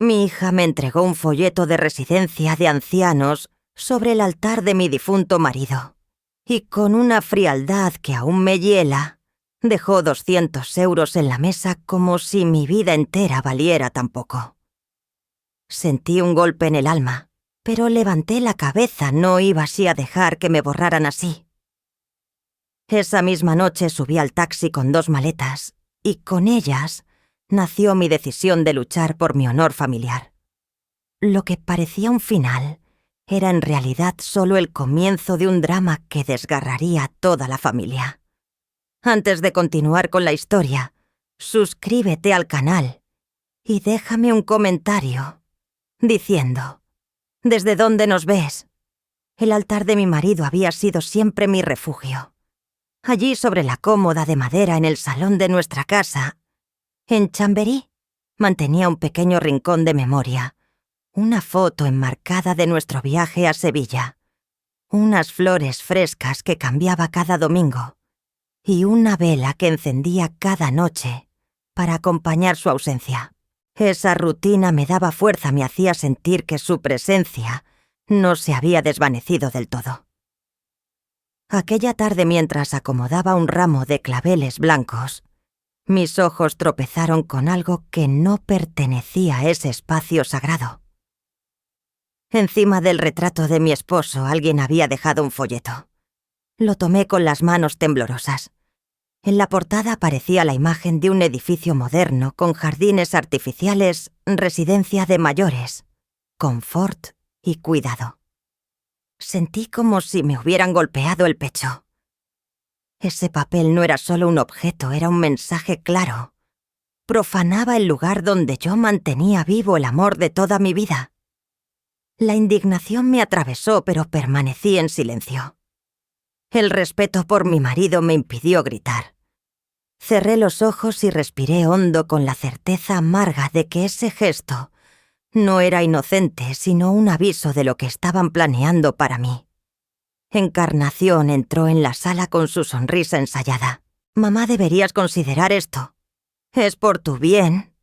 Mi hija me entregó un folleto de residencia de ancianos sobre el altar de mi difunto marido, y con una frialdad que aún me hiela, dejó 200 euros en la mesa como si mi vida entera valiera tan poco. Sentí un golpe en el alma, pero levanté la cabeza, no iba así a dejar que me borraran así. Esa misma noche subí al taxi con 2 maletas, y con ellas nació mi decisión de luchar por mi honor familiar. Lo que parecía un final era en realidad solo el comienzo de un drama que desgarraría a toda la familia. Antes de continuar con la historia, suscríbete al canal y déjame un comentario diciendo: ¿desde dónde nos ves? El altar de mi marido había sido siempre mi refugio. Allí sobre la cómoda de madera en el salón de nuestra casa, en Chamberí, mantenía un pequeño rincón de memoria, una foto enmarcada de nuestro viaje a Sevilla, unas flores frescas que cambiaba cada domingo y una vela que encendía cada noche para acompañar su ausencia. Esa rutina me daba fuerza, me hacía sentir que su presencia no se había desvanecido del todo. Aquella tarde, mientras acomodaba un ramo de claveles blancos, mis ojos tropezaron con algo que no pertenecía a ese espacio sagrado. Encima del retrato de mi esposo alguien había dejado un folleto. Lo tomé con las manos temblorosas. En la portada aparecía la imagen de un edificio moderno con jardines artificiales, residencia de mayores, confort y cuidado. Sentí como si me hubieran golpeado el pecho. Ese papel no era solo un objeto, era un mensaje claro. Profanaba el lugar donde yo mantenía vivo el amor de toda mi vida. La indignación me atravesó, pero permanecí en silencio. El respeto por mi marido me impidió gritar. Cerré los ojos y respiré hondo con la certeza amarga de que ese gesto no era inocente, sino un aviso de lo que estaban planeando para mí. Encarnación entró en la sala con su sonrisa ensayada. «Mamá, deberías considerar esto. Es por tu bien»,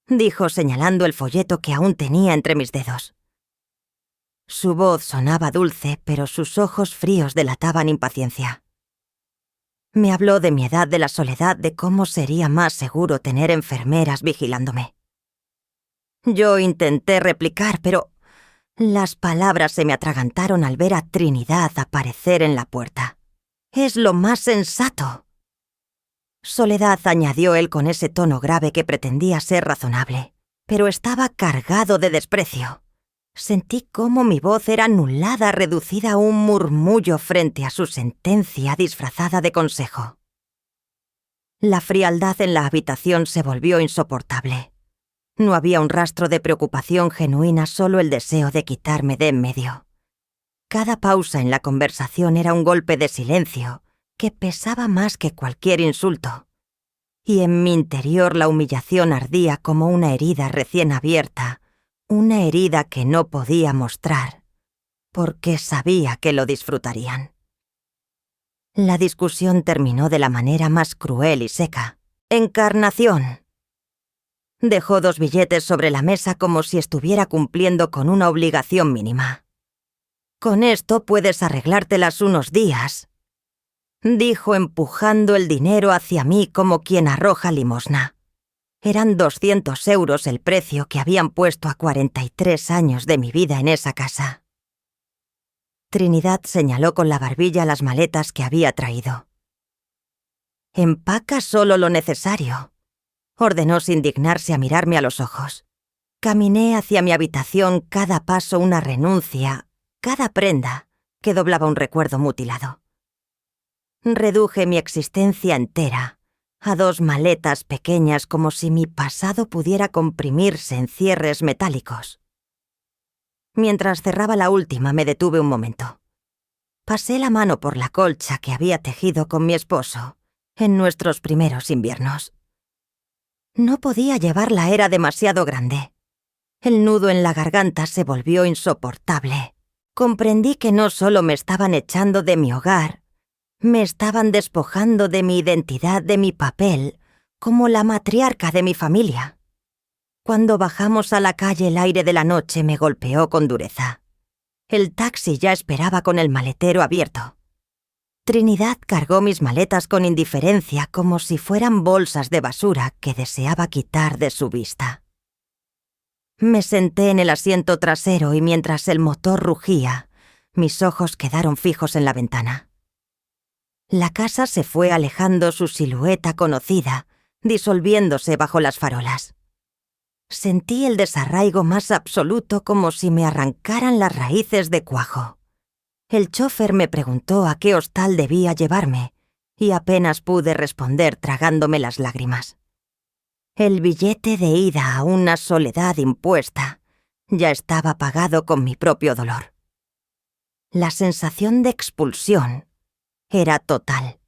dijo señalando el folleto que aún tenía entre mis dedos. Su voz sonaba dulce, pero sus ojos fríos delataban impaciencia. Me habló de mi edad, de la soledad, de cómo sería más seguro tener enfermeras vigilándome. Yo intenté replicar, pero las palabras se me atragantaron al ver a Trinidad aparecer en la puerta. «Es lo más sensato», Soledad, añadió él con ese tono grave que pretendía ser razonable, pero estaba cargado de desprecio. Sentí cómo mi voz era anulada, reducida a un murmullo frente a su sentencia disfrazada de consejo. La frialdad en la habitación se volvió insoportable. No había un rastro de preocupación genuina, solo el deseo de quitarme de en medio. Cada pausa en la conversación era un golpe de silencio que pesaba más que cualquier insulto. Y en mi interior la humillación ardía como una herida recién abierta, una herida que no podía mostrar, porque sabía que lo disfrutarían. La discusión terminó de la manera más cruel y seca. «Encarnación». Dejó 2 billetes sobre la mesa como si estuviera cumpliendo con una obligación mínima. «Con esto puedes arreglártelas unos días», dijo empujando el dinero hacia mí como quien arroja limosna. Eran 200 euros el precio que habían puesto a 43 años de mi vida en esa casa. Trinidad señaló con la barbilla las maletas que había traído. «Empaca solo lo necesario», ordenó sin dignarse a mirarme a los ojos. Caminé hacia mi habitación, cada paso una renuncia, cada prenda que doblaba un recuerdo mutilado. Reduje mi existencia entera a 2 maletas pequeñas como si mi pasado pudiera comprimirse en cierres metálicos. Mientras cerraba la última me detuve un momento. Pasé la mano por la colcha que había tejido con mi esposo en nuestros primeros inviernos. No podía llevarla, era demasiado grande. El nudo en la garganta se volvió insoportable. Comprendí que no solo me estaban echando de mi hogar, me estaban despojando de mi identidad, de mi papel, como la matriarca de mi familia. Cuando bajamos a la calle, el aire de la noche me golpeó con dureza. El taxi ya esperaba con el maletero abierto. Trinidad cargó mis maletas con indiferencia, como si fueran bolsas de basura que deseaba quitar de su vista. Me senté en el asiento trasero y mientras el motor rugía, mis ojos quedaron fijos en la ventana. La casa se fue alejando, su silueta conocida, disolviéndose bajo las farolas. Sentí el desarraigo más absoluto, como si me arrancaran las raíces de cuajo. El chofer me preguntó a qué hostal debía llevarme y apenas pude responder tragándome las lágrimas. El billete de ida a una soledad impuesta ya estaba pagado con mi propio dolor. La sensación de expulsión era total.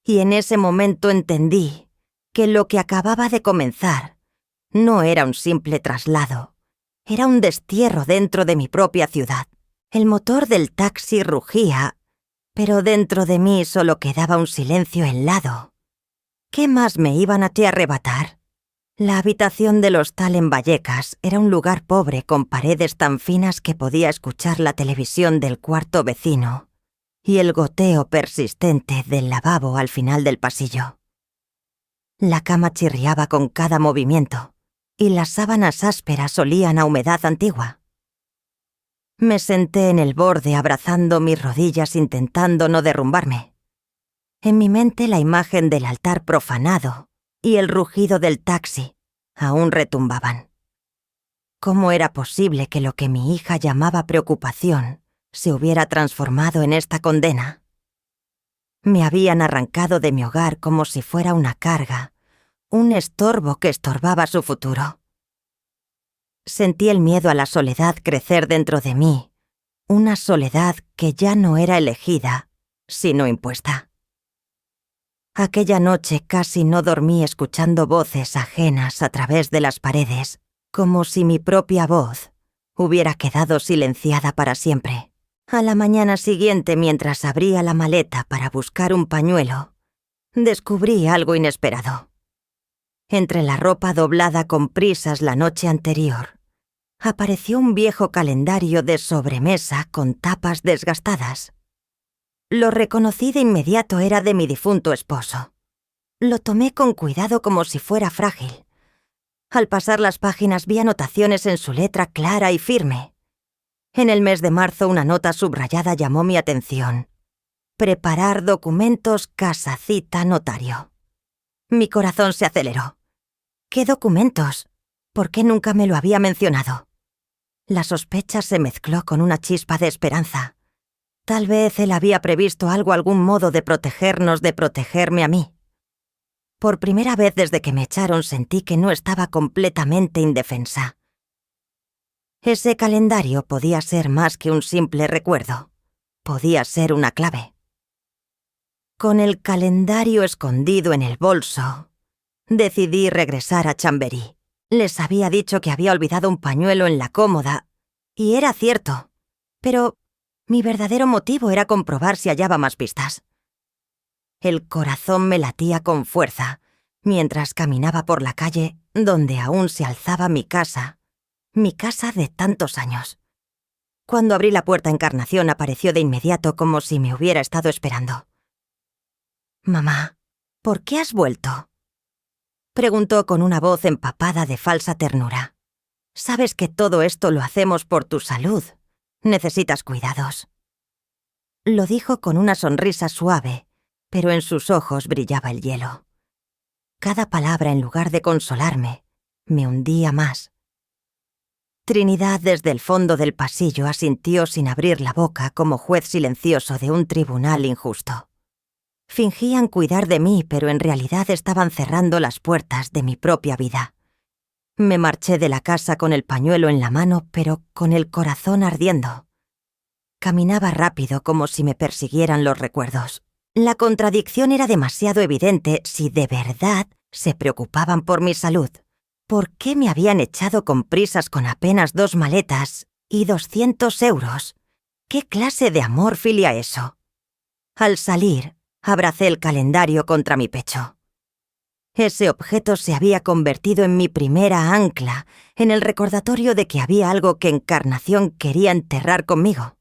Y en ese momento entendí que lo que acababa de comenzar no era un simple traslado, era un destierro dentro de mi propia ciudad. El motor del taxi rugía, pero dentro de mí solo quedaba un silencio helado. ¿Qué más me iban a arrebatar? La habitación del hostal en Vallecas era un lugar pobre con paredes tan finas que podía escuchar la televisión del cuarto vecino y el goteo persistente del lavabo al final del pasillo. La cama chirriaba con cada movimiento y las sábanas ásperas olían a humedad antigua. Me senté en el borde abrazando mis rodillas intentando no derrumbarme. En mi mente la imagen del altar profanado y el rugido del taxi aún retumbaban. ¿Cómo era posible que lo que mi hija llamaba preocupación se hubiera transformado en esta condena? Me habían arrancado de mi hogar como si fuera una carga, un estorbo que estorbaba su futuro. Sentí el miedo a la soledad crecer dentro de mí, una soledad que ya no era elegida, sino impuesta. Aquella noche casi no dormí escuchando voces ajenas a través de las paredes, como si mi propia voz hubiera quedado silenciada para siempre. A la mañana siguiente, mientras abría la maleta para buscar un pañuelo, descubrí algo inesperado. Entre la ropa doblada con prisas la noche anterior, apareció un viejo calendario de sobremesa con tapas desgastadas. Lo reconocí de inmediato, era de mi difunto esposo. Lo tomé con cuidado como si fuera frágil. Al pasar las páginas vi anotaciones en su letra clara y firme. En el mes de marzo una nota subrayada llamó mi atención. Preparar documentos, casa, cita, notario. Mi corazón se aceleró. ¿Qué documentos? ¿Por qué nunca me lo había mencionado? La sospecha se mezcló con una chispa de esperanza. Tal vez él había previsto algún modo de protegernos, de protegerme a mí. Por primera vez desde que me echaron sentí que no estaba completamente indefensa. Ese calendario podía ser más que un simple recuerdo. Podía ser una clave. Con el calendario escondido en el bolso, decidí regresar a Chamberí. Les había dicho que había olvidado un pañuelo en la cómoda, y era cierto, pero mi verdadero motivo era comprobar si hallaba más pistas. El corazón me latía con fuerza mientras caminaba por la calle donde aún se alzaba mi casa de tantos años. Cuando abrí la puerta, Encarnación apareció de inmediato como si me hubiera estado esperando. «Mamá, ¿por qué has vuelto?», preguntó con una voz empapada de falsa ternura. «Sabes que todo esto lo hacemos por tu salud. Necesitas cuidados». Lo dijo con una sonrisa suave, pero en sus ojos brillaba el hielo. Cada palabra, en lugar de consolarme, me hundía más. Trinidad desde el fondo del pasillo asintió sin abrir la boca como juez silencioso de un tribunal injusto. Fingían cuidar de mí, pero en realidad estaban cerrando las puertas de mi propia vida. Me marché de la casa con el pañuelo en la mano, pero con el corazón ardiendo. Caminaba rápido como si me persiguieran los recuerdos. La contradicción era demasiado evidente. Si de verdad se preocupaban por mi salud, ¿por qué me habían echado con prisas con apenas 2 maletas y 200 euros? ¿Qué clase de amor filia eso? Al salir, abracé el calendario contra mi pecho. Ese objeto se había convertido en mi primera ancla, en el recordatorio de que había algo que Encarnación quería enterrar conmigo.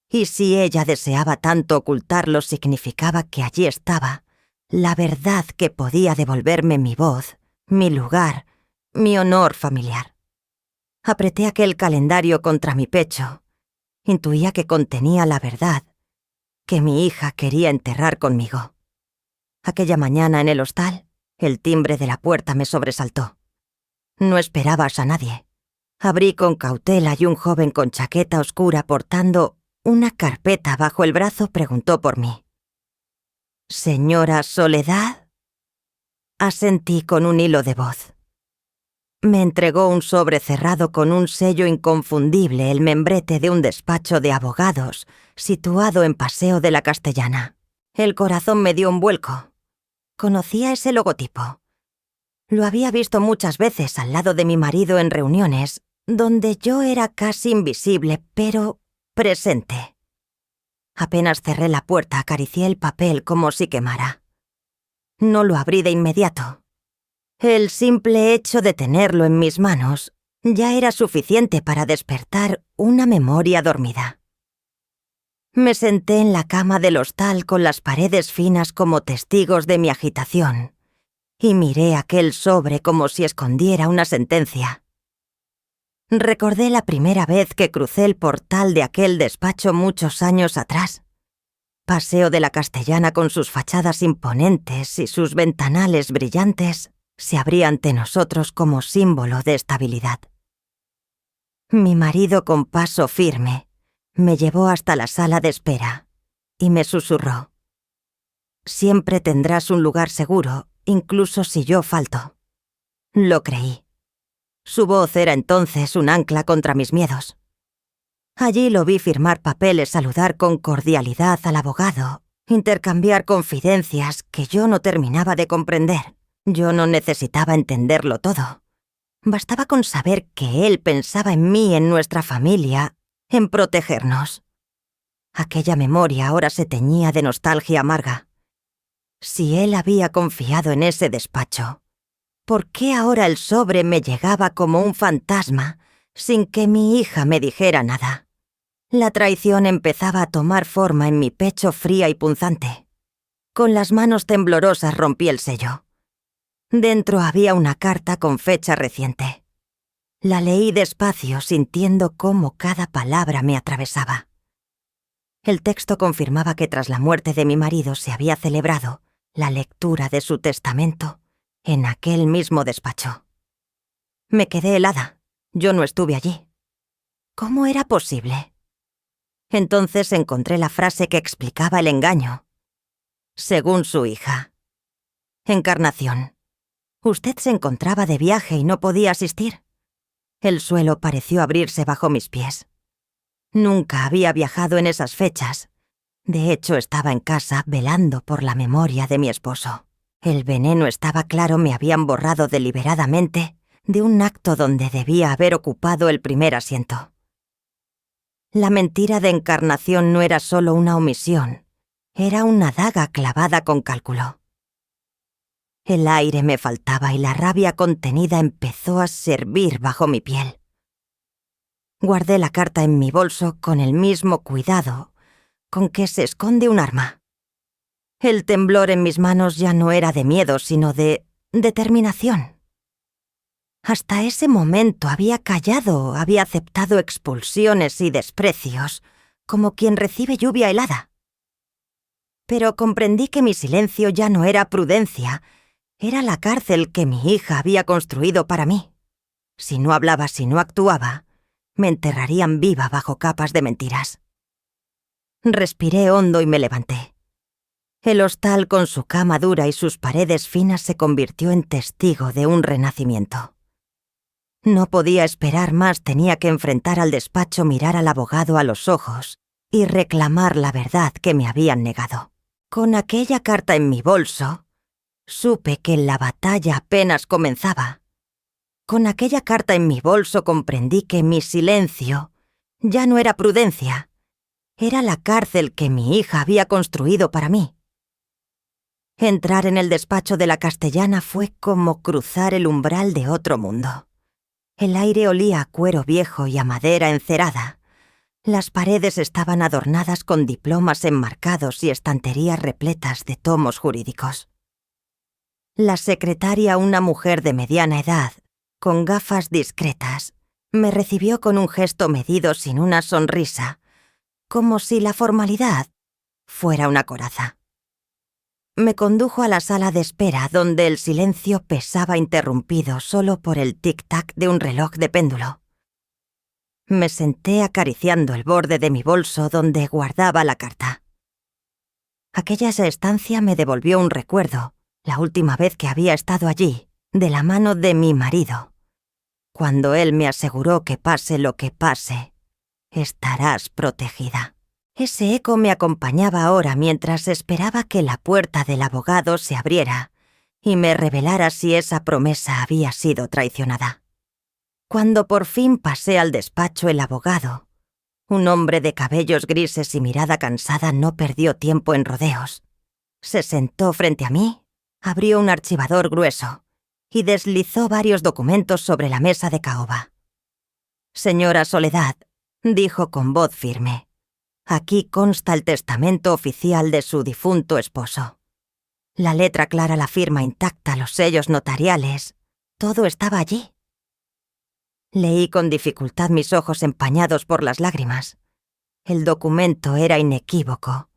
Y si ella deseaba tanto ocultarlo, significaba que allí estaba la verdad que podía devolverme mi voz, mi lugar, mi honor familiar. Apreté aquel calendario contra mi pecho. Intuía que contenía la verdad que mi hija quería enterrar conmigo. Aquella mañana en el hostal, el timbre de la puerta me sobresaltó. No esperabas a nadie. Abrí con cautela y un joven con chaqueta oscura portando una carpeta bajo el brazo preguntó por mí. «¿Señora Soledad?» Asentí con un hilo de voz. Me entregó un sobre cerrado con un sello inconfundible, el membrete de un despacho de abogados situado en Paseo de la Castellana. El corazón me dio un vuelco. Conocía ese logotipo. Lo había visto muchas veces al lado de mi marido en reuniones, donde yo era casi invisible, pero presente. Apenas cerré la puerta, acaricié el papel como si quemara. No lo abrí de inmediato. El simple hecho de tenerlo en mis manos ya era suficiente para despertar una memoria dormida. Me senté en la cama del hostal con las paredes finas como testigos de mi agitación y miré aquel sobre como si escondiera una sentencia. Recordé la primera vez que crucé el portal de aquel despacho muchos años atrás. Paseo de la Castellana con sus fachadas imponentes y sus ventanales brillantes se abría ante nosotros como símbolo de estabilidad. Mi marido con paso firme me llevó hasta la sala de espera y me susurró: «Siempre tendrás un lugar seguro, incluso si yo falto». Lo creí. Su voz era entonces un ancla contra mis miedos. Allí lo vi firmar papeles, saludar con cordialidad al abogado, intercambiar confidencias que yo no terminaba de comprender. Yo no necesitaba entenderlo todo. Bastaba con saber que él pensaba en mí, en nuestra familia, en protegernos. Aquella memoria ahora se teñía de nostalgia amarga. Si él había confiado en ese despacho, ¿por qué ahora el sobre me llegaba como un fantasma, sin que mi hija me dijera nada? La traición empezaba a tomar forma en mi pecho fría y punzante. Con las manos temblorosas rompí el sello. Dentro había una carta con fecha reciente. La leí despacio, sintiendo cómo cada palabra me atravesaba. El texto confirmaba que tras la muerte de mi marido se había celebrado la lectura de su testamento en aquel mismo despacho. Me quedé helada. Yo no estuve allí. ¿Cómo era posible? Entonces encontré la frase que explicaba el engaño. Según su hija. Encarnación. Usted se encontraba de viaje y no podía asistir. El suelo pareció abrirse bajo mis pies. Nunca había viajado en esas fechas. De hecho, estaba en casa velando por la memoria de mi esposo. El veneno estaba claro, me habían borrado deliberadamente de un acto donde debía haber ocupado el primer asiento. La mentira de Encarnación no era solo una omisión, era una daga clavada con cálculo. El aire me faltaba y la rabia contenida empezó a servir bajo mi piel. Guardé la carta en mi bolso con el mismo cuidado con que se esconde un arma. El temblor en mis manos ya no era de miedo, sino de determinación. Hasta ese momento había callado, había aceptado expulsiones y desprecios, como quien recibe lluvia helada. Pero comprendí que mi silencio ya no era prudencia, era la cárcel que mi hija había construido para mí. Si no hablaba, si no actuaba, me enterrarían viva bajo capas de mentiras. Respiré hondo y me levanté. El hostal con su cama dura y sus paredes finas se convirtió en testigo de un renacimiento. No podía esperar más, tenía que enfrentar al despacho, mirar al abogado a los ojos y reclamar la verdad que me habían negado. Con aquella carta en mi bolso, supe que la batalla apenas comenzaba. Con aquella carta en mi bolso comprendí que mi silencio ya no era prudencia, era la cárcel que mi hija había construido para mí. Entrar en el despacho de la castellana fue como cruzar el umbral de otro mundo. El aire olía a cuero viejo y a madera encerada. Las paredes estaban adornadas con diplomas enmarcados y estanterías repletas de tomos jurídicos. La secretaria, una mujer de mediana edad, con gafas discretas, me recibió con un gesto medido sin una sonrisa, como si la formalidad fuera una coraza. Me condujo a la sala de espera, donde el silencio pesaba interrumpido solo por el tic-tac de un reloj de péndulo. Me senté acariciando el borde de mi bolso donde guardaba la carta. Aquella estancia me devolvió un recuerdo, la última vez que había estado allí, de la mano de mi marido, cuando él me aseguró que pase lo que pase, estarás protegida. Ese eco me acompañaba ahora mientras esperaba que la puerta del abogado se abriera y me revelara si esa promesa había sido traicionada. Cuando por fin pasé al despacho, el abogado, un hombre de cabellos grises y mirada cansada, no perdió tiempo en rodeos. Se sentó frente a mí, abrió un archivador grueso y deslizó varios documentos sobre la mesa de caoba. «Señora Soledad», dijo con voz firme, «aquí consta el testamento oficial de su difunto esposo. La letra clara, la firma intacta, los sellos notariales, todo estaba allí». Leí con dificultad, mis ojos empañados por las lágrimas. El documento era inequívoco.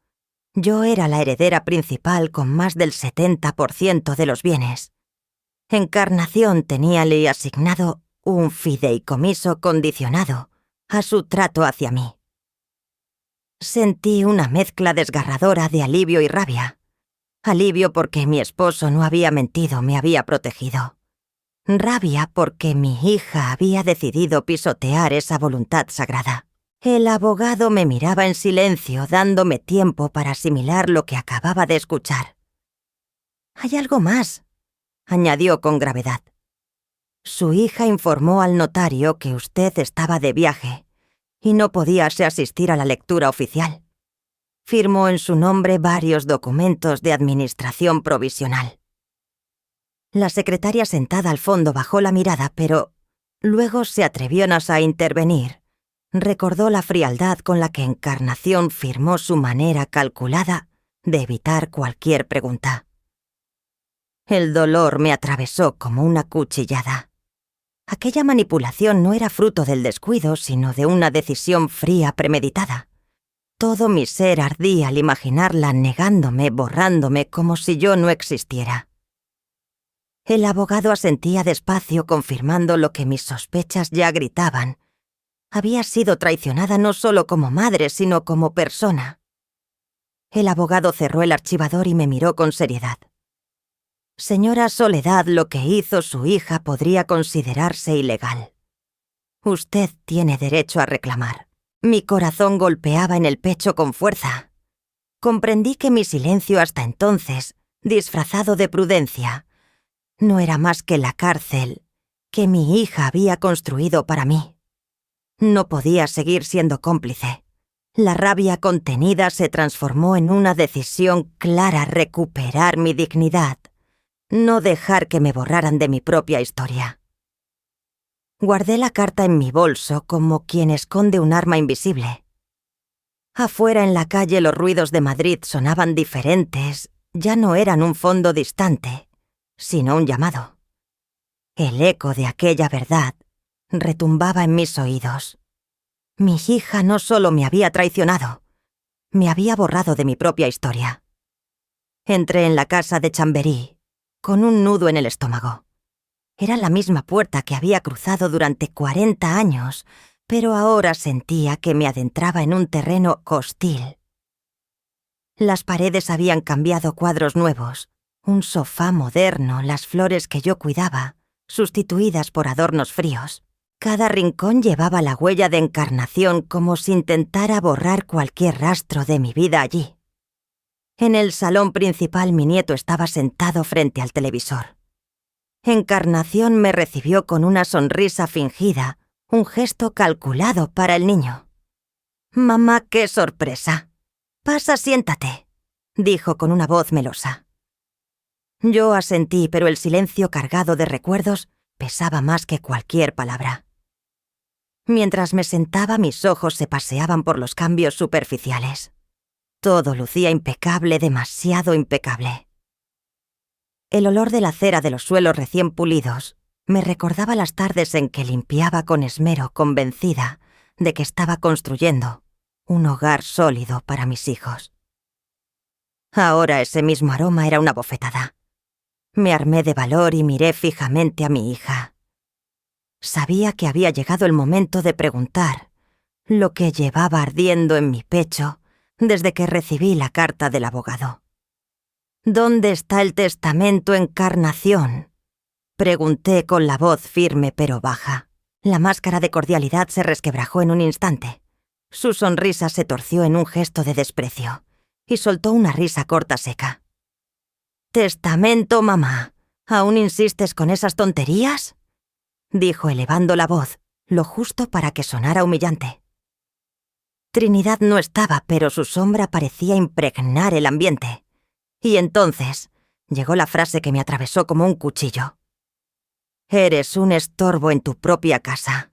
Yo era la heredera principal con más del 70% de los bienes. Encarnación teníale asignado un fideicomiso condicionado a su trato hacia mí. Sentí una mezcla desgarradora de alivio y rabia. Alivio porque mi esposo no había mentido, me había protegido. Rabia porque mi hija había decidido pisotear esa voluntad sagrada. El abogado me miraba en silencio, dándome tiempo para asimilar lo que acababa de escuchar. «Hay algo más», añadió con gravedad. «Su hija informó al notario que usted estaba de viaje y no podía asistir a la lectura oficial. Firmó en su nombre varios documentos de administración provisional». La secretaria sentada al fondo bajó la mirada, pero luego se atrevió a intervenir. Recordó la frialdad con la que Encarnación firmó su manera calculada de evitar cualquier pregunta. El dolor me atravesó como una cuchillada. Aquella manipulación no era fruto del descuido, sino de una decisión fría premeditada. Todo mi ser ardía al imaginarla negándome, borrándome como si yo no existiera. El abogado asentía despacio, confirmando lo que mis sospechas ya gritaban. Había sido traicionada no solo como madre, sino como persona. El abogado cerró el archivador y me miró con seriedad. «Señora Soledad, lo que hizo su hija podría considerarse ilegal. Usted tiene derecho a reclamar». Mi corazón golpeaba en el pecho con fuerza. Comprendí que mi silencio hasta entonces, disfrazado de prudencia, no era más que la cárcel que mi hija había construido para mí. No podía seguir siendo cómplice. La rabia contenida se transformó en una decisión clara: recuperar mi dignidad, no dejar que me borraran de mi propia historia. Guardé la carta en mi bolso como quien esconde un arma invisible. Afuera en la calle los ruidos de Madrid sonaban diferentes, ya no eran un fondo distante, sino un llamado. El eco de aquella verdad retumbaba en mis oídos. Mi hija no solo me había traicionado, me había borrado de mi propia historia. Entré en la casa de Chamberí, con un nudo en el estómago. Era la misma puerta que había cruzado durante 40 años, pero ahora sentía que me adentraba en un terreno hostil. Las paredes habían cambiado cuadros nuevos, un sofá moderno, las flores que yo cuidaba, sustituidas por adornos fríos. Cada rincón llevaba la huella de Encarnación, como si intentara borrar cualquier rastro de mi vida allí. En el salón principal mi nieto estaba sentado frente al televisor. Encarnación me recibió con una sonrisa fingida, un gesto calculado para el niño. «Mamá, qué sorpresa. Pasa, siéntate», dijo con una voz melosa. Yo asentí, pero el silencio cargado de recuerdos pesaba más que cualquier palabra. Mientras me sentaba, mis ojos se paseaban por los cambios superficiales. Todo lucía impecable, demasiado impecable. El olor de la cera de los suelos recién pulidos me recordaba las tardes en que limpiaba con esmero, convencida de que estaba construyendo un hogar sólido para mis hijos. Ahora ese mismo aroma era una bofetada. Me armé de valor y miré fijamente a mi hija. Sabía que había llegado el momento de preguntar lo que llevaba ardiendo en mi pecho desde que recibí la carta del abogado. ¿Dónde está el testamento, Encarnación? Pregunté con la voz firme pero baja. La máscara de cordialidad se resquebrajó en un instante. Su sonrisa se torció en un gesto de desprecio y soltó una risa corta seca. «¿Testamento, mamá? ¿Aún insistes con esas tonterías?», dijo elevando la voz, lo justo para que sonara humillante. Trinidad no estaba, pero su sombra parecía impregnar el ambiente. Y entonces llegó la frase que me atravesó como un cuchillo. «Eres un estorbo en tu propia casa».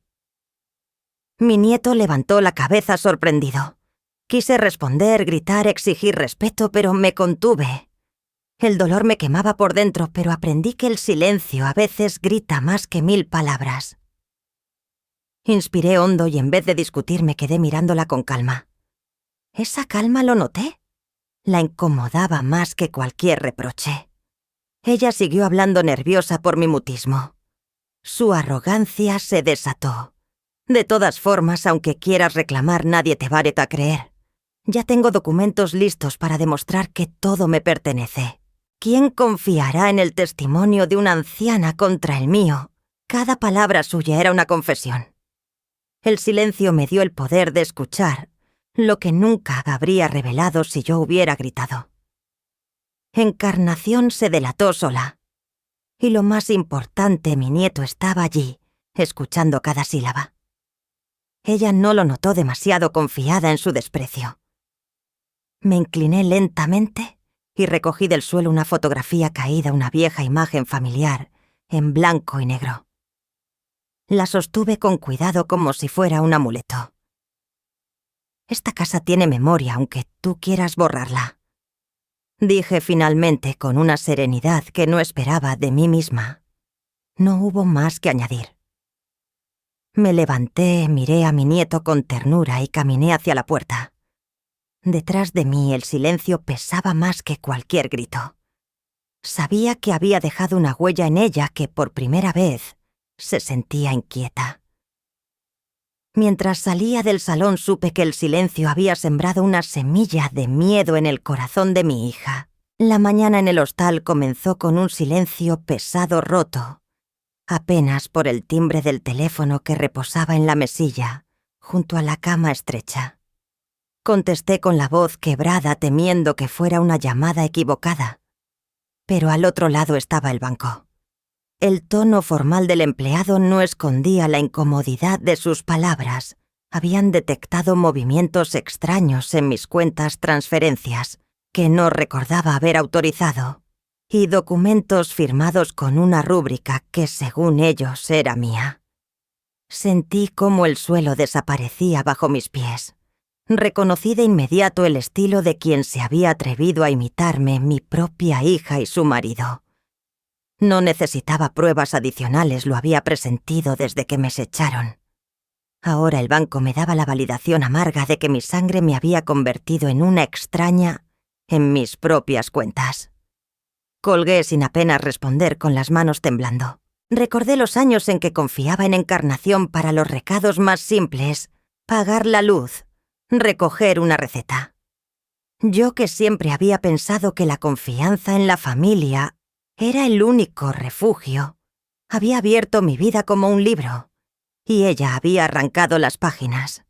Mi nieto levantó la cabeza sorprendido. Quise responder, gritar, exigir respeto, pero me contuve. El dolor me quemaba por dentro, pero aprendí que el silencio a veces grita más que 1000 palabras. Inspiré hondo y en vez de discutir me quedé mirándola con calma. Esa calma, lo noté, la incomodaba más que cualquier reproche. Ella siguió hablando nerviosa por mi mutismo. Su arrogancia se desató. «De todas formas, aunque quieras reclamar, nadie te va a creer. Ya tengo documentos listos para demostrar que todo me pertenece. ¿Quién confiará en el testimonio de una anciana contra el mío? Cada palabra suya era una confesión». El silencio me dio el poder de escuchar lo que nunca habría revelado si yo hubiera gritado. Encarnación se delató sola. Y lo más importante, mi nieto estaba allí, escuchando cada sílaba. Ella no lo notó demasiado confiada en su desprecio. Me incliné lentamente y recogí del suelo una fotografía caída, una vieja imagen familiar, en blanco y negro. La sostuve con cuidado como si fuera un amuleto. «Esta casa tiene memoria, aunque tú quieras borrarla», dije finalmente con una serenidad que no esperaba de mí misma. No hubo más que añadir. Me levanté, miré a mi nieto con ternura y caminé hacia la puerta. Detrás de mí el silencio pesaba más que cualquier grito. Sabía que había dejado una huella en ella que por primera vez se sentía inquieta. Mientras salía del salón supe que el silencio había sembrado una semilla de miedo en el corazón de mi hija. La mañana en el hostal comenzó con un silencio pesado roto, apenas por el timbre del teléfono que reposaba en la mesilla, junto a la cama estrecha. Contesté con la voz quebrada temiendo que fuera una llamada equivocada, pero al otro lado estaba el banco. El tono formal del empleado no escondía la incomodidad de sus palabras. Habían detectado movimientos extraños en mis cuentas transferencias que no recordaba haber autorizado, y documentos firmados con una rúbrica que, según ellos, era mía. Sentí cómo el suelo desaparecía bajo mis pies. Reconocí de inmediato el estilo de quien se había atrevido a imitarme, mi propia hija y su marido. No necesitaba pruebas adicionales, lo había presentido desde que me echaron. Ahora el banco me daba la validación amarga de que mi sangre me había convertido en una extraña en mis propias cuentas. Colgué sin apenas responder, con las manos temblando. Recordé los años en que confiaba en Encarnación para los recados más simples: pagar la luz, recoger una receta. Yo, que siempre había pensado que la confianza en la familia era el único refugio, había abierto mi vida como un libro, y ella había arrancado las páginas.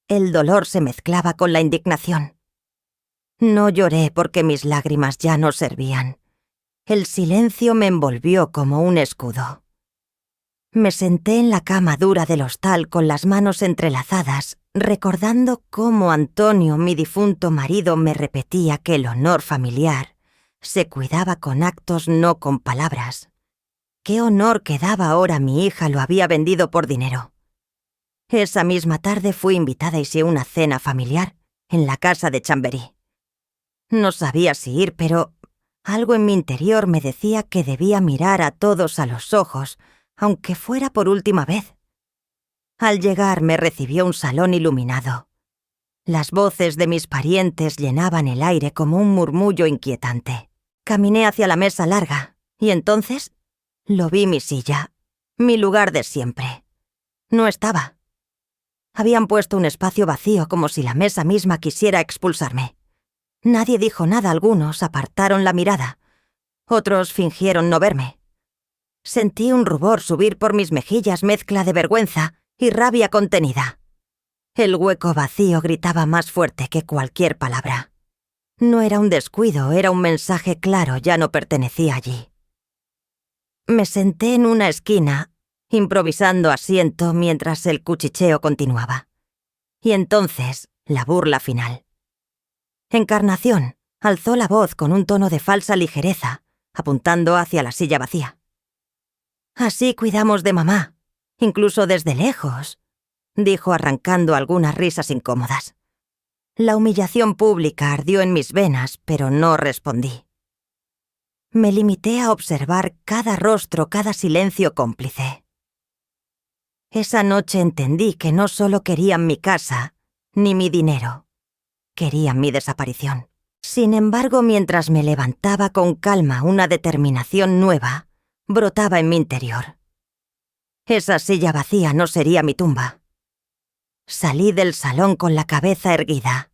El dolor se mezclaba con la indignación. No lloré porque mis lágrimas ya no servían. El silencio me envolvió como un escudo. Me senté en la cama dura del hostal con las manos entrelazadas, recordando cómo Antonio, mi difunto marido, me repetía que el honor familiar Se cuidaba con actos, no con palabras. Qué honor que daba ahora mi hija lo había vendido por dinero. Esa misma tarde fui invitada y hice una cena familiar en la casa de Chamberí. No sabía si ir, pero algo en mi interior me decía que debía mirar a todos a los ojos, aunque fuera por última vez. Al llegar me recibió un salón iluminado. Las voces de mis parientes llenaban el aire como un murmullo inquietante. Caminé hacia la mesa larga, y entonces lo vi mi silla, mi lugar de siempre. No estaba. Habían puesto un espacio vacío como si la mesa misma quisiera expulsarme. Nadie dijo nada, algunos apartaron la mirada. Otros fingieron no verme. Sentí un rubor subir por mis mejillas, mezcla de vergüenza y rabia contenida. El hueco vacío gritaba más fuerte que cualquier palabra. No era un descuido, era un mensaje claro, ya no pertenecía allí. Me senté en una esquina, improvisando asiento mientras el cuchicheo continuaba. Y entonces, la burla final. Encarnación alzó la voz con un tono de falsa ligereza, apuntando hacia la silla vacía. «Así cuidamos de mamá, incluso desde lejos», dijo arrancando algunas risas incómodas. La humillación pública ardió en mis venas, pero no respondí. Me limité a observar cada rostro, cada silencio cómplice. Esa noche entendí que no solo querían mi casa, ni mi dinero. Querían mi desaparición. Sin embargo, mientras me levantaba con calma, una determinación nueva brotaba en mi interior. Esa silla vacía no sería mi tumba. Salí del salón con la cabeza erguida.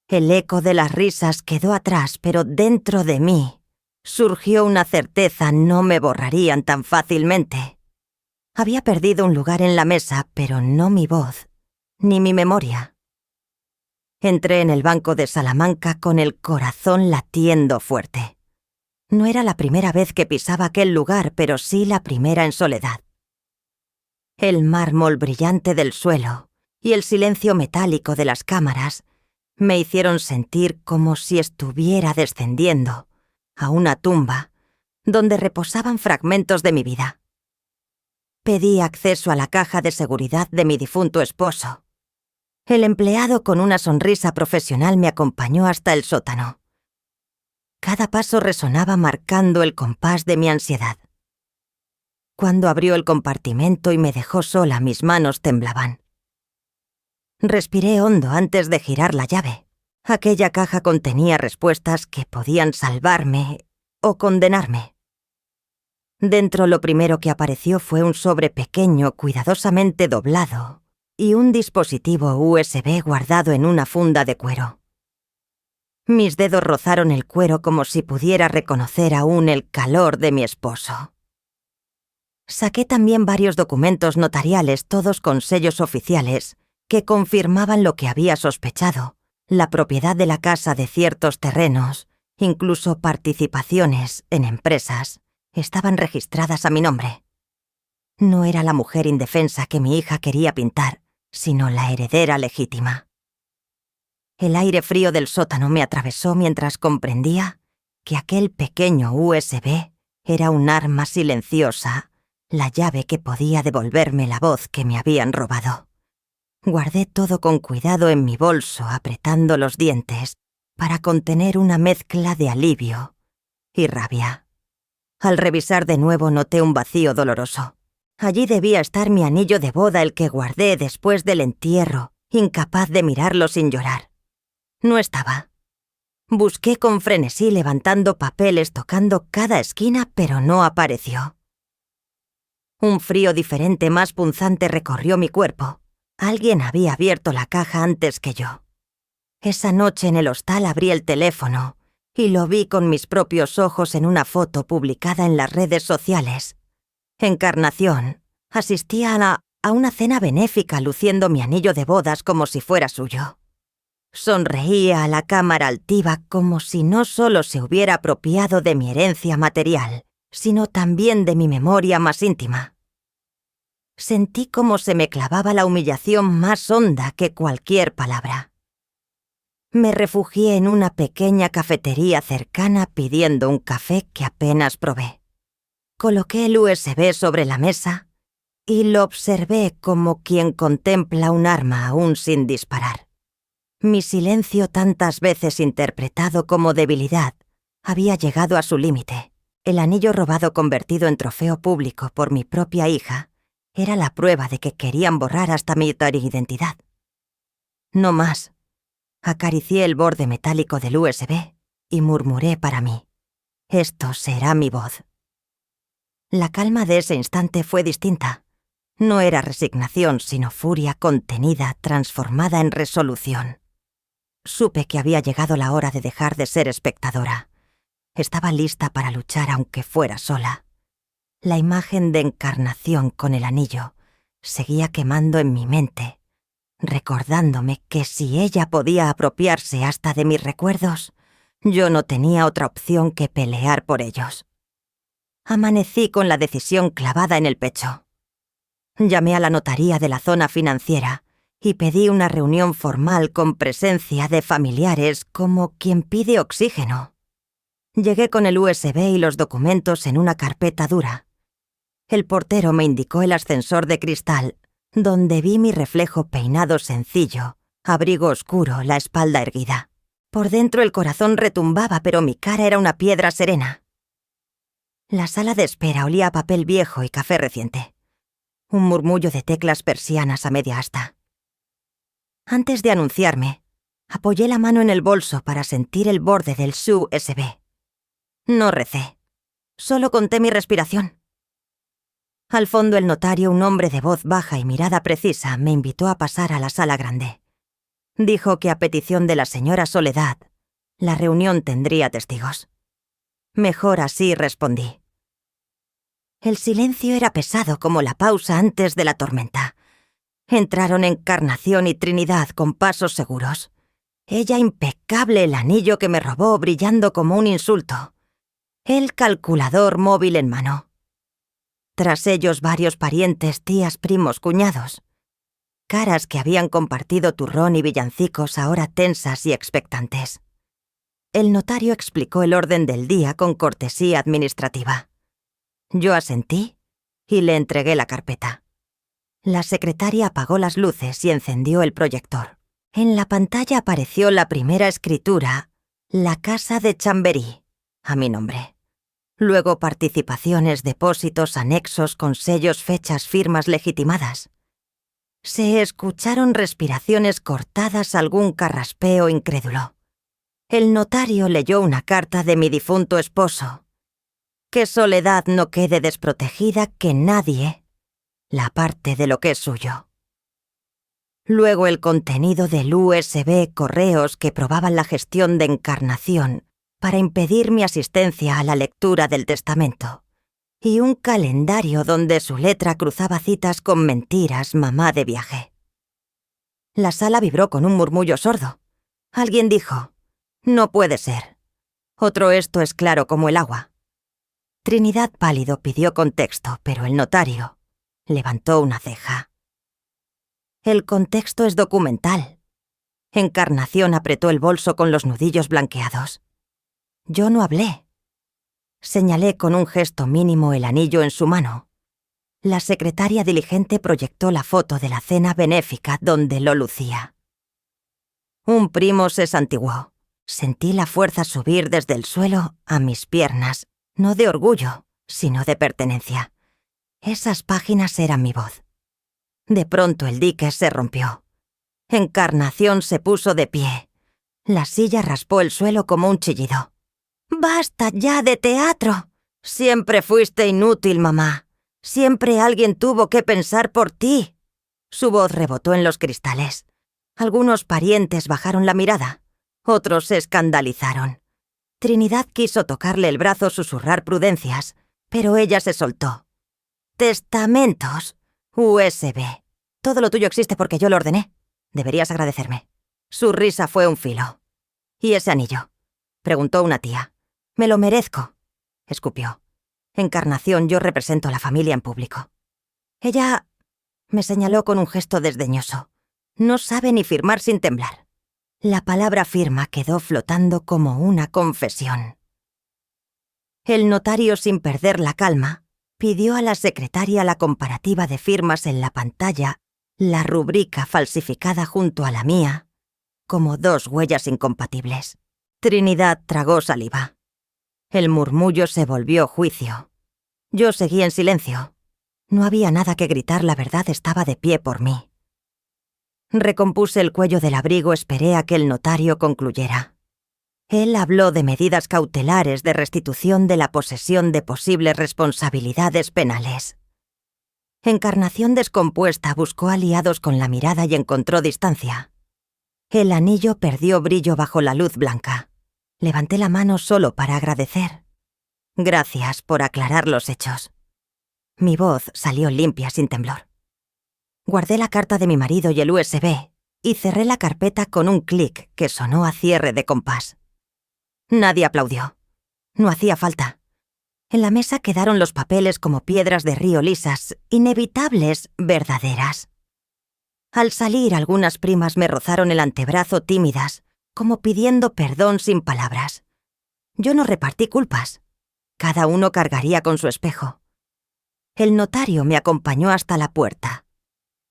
El eco de las risas quedó atrás, pero dentro de mí surgió una certeza: no me borrarían tan fácilmente. Había perdido un lugar en la mesa, pero no mi voz, ni mi memoria. Entré en el banco de Salamanca con el corazón latiendo fuerte. No era la primera vez que pisaba aquel lugar, pero sí la primera en soledad. El mármol brillante del suelo y el silencio metálico de las cámaras me hicieron sentir como si estuviera descendiendo a una tumba donde reposaban fragmentos de mi vida. Pedí acceso a la caja de seguridad de mi difunto esposo. El empleado con una sonrisa profesional me acompañó hasta el sótano. Cada paso resonaba marcando el compás de mi ansiedad. Cuando abrió el compartimento y me dejó sola, mis manos temblaban. Respiré hondo antes de girar la llave. Aquella caja contenía respuestas que podían salvarme o condenarme. Dentro, lo primero que apareció fue un sobre pequeño, cuidadosamente doblado, y un dispositivo USB guardado en una funda de cuero. Mis dedos rozaron el cuero como si pudiera reconocer aún el calor de mi esposo. Saqué también varios documentos notariales, todos con sellos oficiales, que confirmaban lo que había sospechado: la propiedad de la casa de ciertos terrenos, incluso participaciones en empresas, estaban registradas a mi nombre. No era la mujer indefensa que mi hija quería pintar, sino la heredera legítima. El aire frío del sótano me atravesó mientras comprendía que aquel pequeño USB era un arma silenciosa, la llave que podía devolverme la voz que me habían robado. Guardé todo con cuidado en mi bolso, apretando los dientes para contener una mezcla de alivio y rabia. Al revisar de nuevo noté un vacío doloroso. Allí debía estar mi anillo de boda, el que guardé después del entierro, incapaz de mirarlo sin llorar. No estaba. Busqué con frenesí, levantando papeles, tocando cada esquina, pero no apareció. Un frío diferente, más punzante, recorrió mi cuerpo. Alguien había abierto la caja antes que yo. Esa noche en el hostal abrí el teléfono y lo vi con mis propios ojos en una foto publicada en las redes sociales. Encarnación asistía a una cena benéfica luciendo mi anillo de bodas como si fuera suyo. Sonreía a la cámara altiva como si no solo se hubiera apropiado de mi herencia material, sino también de mi memoria más íntima. Sentí como se me clavaba la humillación más honda que cualquier palabra. Me refugié en una pequeña cafetería cercana pidiendo un café que apenas probé. Coloqué el USB sobre la mesa y lo observé como quien contempla un arma aún sin disparar. Mi silencio, tantas veces interpretado como debilidad, había llegado a su límite. El anillo robado convertido en trofeo público por mi propia hija era la prueba de que querían borrar hasta mi identidad. No más. Acaricié el borde metálico del USB y murmuré para mí: esto será mi voz. La calma de ese instante fue distinta. No era resignación, sino furia contenida, transformada en resolución. Supe que había llegado la hora de dejar de ser espectadora. Estaba lista para luchar aunque fuera sola. La imagen de Encarnación con el anillo seguía quemando en mi mente, recordándome que si ella podía apropiarse hasta de mis recuerdos, yo no tenía otra opción que pelear por ellos. Amanecí con la decisión clavada en el pecho. Llamé a la notaría de la zona financiera y pedí una reunión formal con presencia de familiares como quien pide oxígeno. Llegué con el USB y los documentos en una carpeta dura. El portero me indicó el ascensor de cristal, donde vi mi reflejo peinado sencillo, abrigo oscuro, la espalda erguida. Por dentro el corazón retumbaba, pero mi cara era una piedra serena. La sala de espera olía a papel viejo y café reciente. Un murmullo de teclas persianas a media asta. Antes de anunciarme, apoyé la mano en el bolso para sentir el borde del USB. No recé. Solo conté mi respiración. Al fondo el notario, un hombre de voz baja y mirada precisa, me invitó a pasar a la sala grande. Dijo que a petición de la señora Soledad, la reunión tendría testigos. Mejor así, respondí. El silencio era pesado como la pausa antes de la tormenta. Entraron Encarnación y Trinidad con pasos seguros. Ella impecable, el anillo que me robó brillando como un insulto. El calculador móvil en mano. Tras ellos varios parientes, tías, primos, cuñados. Caras que habían compartido turrón y villancicos ahora tensas y expectantes. El notario explicó el orden del día con cortesía administrativa. Yo asentí y le entregué la carpeta. La secretaria apagó las luces y encendió el proyector. En la pantalla apareció la primera escritura, La Casa de Chamberí, a mi nombre. Luego participaciones, depósitos, anexos con sellos, fechas, firmas legitimadas. Se escucharon respiraciones cortadas, algún carraspeo incrédulo. El notario leyó una carta de mi difunto esposo. Que Soledad no quede desprotegida, que nadie la aparte de lo que es suyo. Luego el contenido del USB, correos que probaban la gestión de Encarnación para impedir mi asistencia a la lectura del testamento, y un calendario donde su letra cruzaba citas con mentiras, mamá de viaje. La sala vibró con un murmullo sordo. Alguien dijo: «No puede ser». Otro: «Esto es claro como el agua». Trinidad pálido pidió contexto, pero el notario levantó una ceja. «El contexto es documental». Encarnación apretó el bolso con los nudillos blanqueados. Yo no hablé. Señalé con un gesto mínimo el anillo en su mano. La secretaria diligente proyectó la foto de la cena benéfica donde lo lucía. Un primo se santiguó. Sentí la fuerza subir desde el suelo a mis piernas, no de orgullo, sino de pertenencia. Esas páginas eran mi voz. De pronto el dique se rompió. Encarnación se puso de pie. La silla raspó el suelo como un chillido. «¡Basta ya de teatro! Siempre fuiste inútil, mamá. Siempre alguien tuvo que pensar por ti». Su voz rebotó en los cristales. Algunos parientes bajaron la mirada. Otros se escandalizaron. Trinidad quiso tocarle el brazo, susurrar prudencias, pero ella se soltó. «Testamentos. USB. Todo lo tuyo existe porque yo lo ordené. Deberías agradecerme». Su risa fue un filo. «¿Y ese anillo?», preguntó una tía. «Me lo merezco», escupió. «Encarnación, yo represento a la familia en público». Ella me señaló con un gesto desdeñoso. «No sabe ni firmar sin temblar». La palabra firma quedó flotando como una confesión. El notario, sin perder la calma, pidió a la secretaria la comparativa de firmas en la pantalla, la rúbrica falsificada junto a la mía, como 2 huellas incompatibles. Trinidad tragó saliva. El murmullo se volvió juicio. Yo seguí en silencio. No había nada que gritar, la verdad estaba de pie por mí. Recompuse el cuello del abrigo, esperé a que el notario concluyera. Él habló de medidas cautelares de restitución de la posesión de posibles responsabilidades penales. Encarnación descompuesta buscó aliados con la mirada y encontró distancia. El anillo perdió brillo bajo la luz blanca. Levanté la mano solo para agradecer. Gracias por aclarar los hechos. Mi voz salió limpia sin temblor. Guardé la carta de mi marido y el USB y cerré la carpeta con un clic que sonó a cierre de compás. Nadie aplaudió. No hacía falta. En la mesa quedaron los papeles como piedras de río lisas, inevitables, verdaderas. Al salir, algunas primas me rozaron el antebrazo tímidas, como pidiendo perdón sin palabras. Yo no repartí culpas. Cada uno cargaría con su espejo. El notario me acompañó hasta la puerta.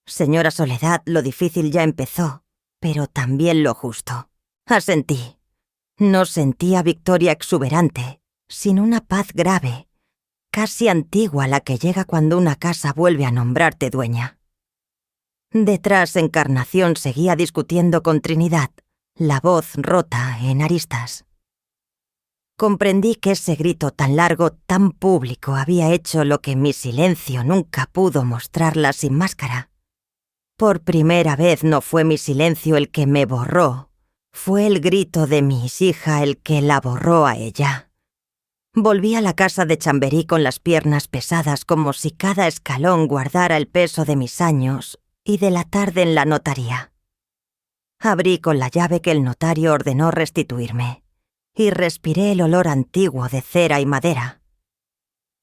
Señora Soledad, lo difícil ya empezó, pero también lo justo. Asentí. No sentía victoria exuberante, sino una paz grave, casi antigua, la que llega cuando una casa vuelve a nombrarte dueña. Detrás, Encarnación seguía discutiendo con Trinidad, la voz rota en aristas. Comprendí que ese grito tan largo, tan público, había hecho lo que mi silencio nunca pudo mostrarla sin máscara. Por primera vez no fue mi silencio el que me borró, fue el grito de mi hija el que la borró a ella. Volví a la casa de Chamberí con las piernas pesadas, como si cada escalón guardara el peso de mis años y de la tarde en la notaría. Abrí con la llave que el notario ordenó restituirme y respiré el olor antiguo de cera y madera.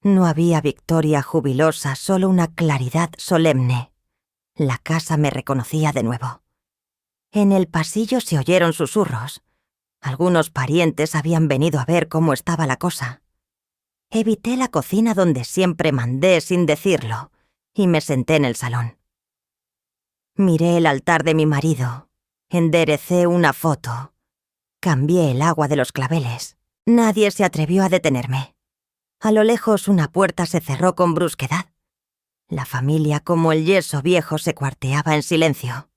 No había victoria jubilosa, solo una claridad solemne. La casa me reconocía de nuevo. En el pasillo se oyeron susurros. Algunos parientes habían venido a ver cómo estaba la cosa. Evité la cocina donde siempre mandé sin decirlo y me senté en el salón. Miré el altar de mi marido, enderecé una foto, cambié el agua de los claveles. Nadie se atrevió a detenerme. A lo lejos una puerta se cerró con brusquedad. La familia, como el yeso viejo, se cuarteaba en silencio.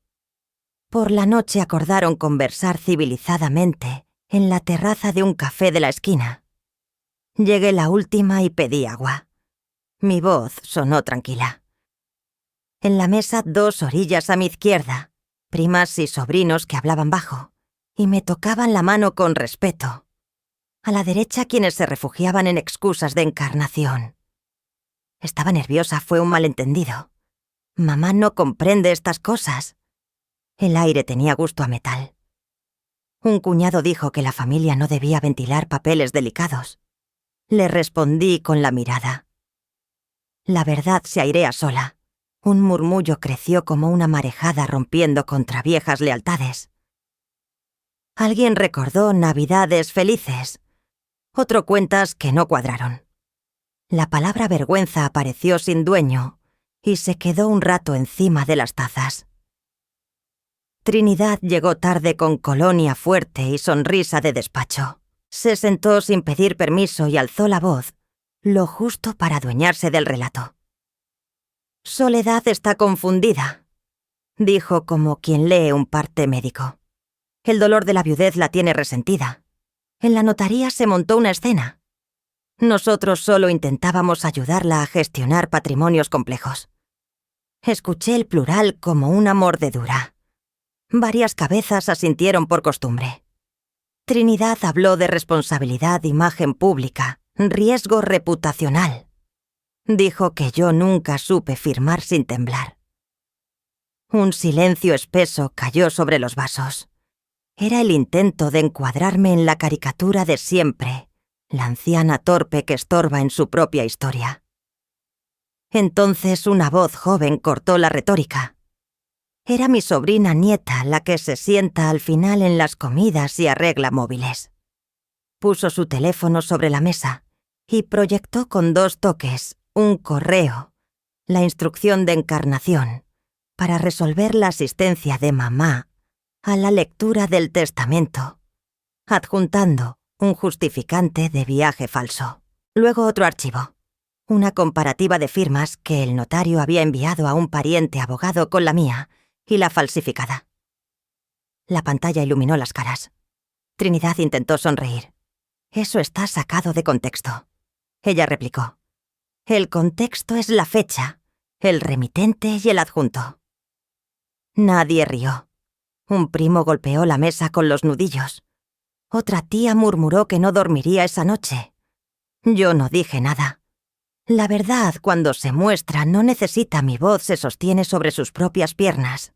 Por la noche acordaron conversar civilizadamente en la terraza de un café de la esquina. Llegué la última y pedí agua. Mi voz sonó tranquila. En la mesa, 2 orillas a mi izquierda, primas y sobrinos que hablaban bajo, y me tocaban la mano con respeto. A la derecha, quienes se refugiaban en excusas de Encarnación. Estaba nerviosa, fue un malentendido. Mamá no comprende estas cosas. El aire tenía gusto a metal. Un cuñado dijo que la familia no debía ventilar papeles delicados. Le respondí con la mirada. La verdad se airea sola. Un murmullo creció como una marejada rompiendo contra viejas lealtades. Alguien recordó Navidades felices. Otro cuentas que no cuadraron. La palabra vergüenza apareció sin dueño y se quedó un rato encima de las tazas. Trinidad llegó tarde con colonia fuerte y sonrisa de despacho. Se sentó sin pedir permiso y alzó la voz, lo justo para adueñarse del relato. Soledad está confundida, dijo como quien lee un parte médico. El dolor de la viudez la tiene resentida. En la notaría se montó una escena. Nosotros solo intentábamos ayudarla a gestionar patrimonios complejos. Escuché el plural como una mordedura. Varias cabezas asintieron por costumbre. Trinidad habló de responsabilidad, imagen pública, riesgo reputacional. Dijo que yo nunca supe firmar sin temblar. Un silencio espeso cayó sobre los vasos. Era el intento de encuadrarme en la caricatura de siempre, la anciana torpe que estorba en su propia historia. Entonces una voz joven cortó la retórica. Era mi sobrina nieta la que se sienta al final en las comidas y arregla móviles. Puso su teléfono sobre la mesa y proyectó con 2 toques un correo, la instrucción de Encarnación, para resolver la asistencia de mamá a la lectura del testamento, adjuntando un justificante de viaje falso. Luego otro archivo, una comparativa de firmas que el notario había enviado a un pariente abogado con la mía y la falsificada. La pantalla iluminó las caras. Trinidad intentó sonreír. «Eso está sacado de contexto», ella replicó. «El contexto es la fecha, el remitente y el adjunto». Nadie rió. Un primo golpeó la mesa con los nudillos. Otra tía murmuró que no dormiría esa noche. Yo no dije nada. La verdad, cuando se muestra, no necesita mi voz, se sostiene sobre sus propias piernas.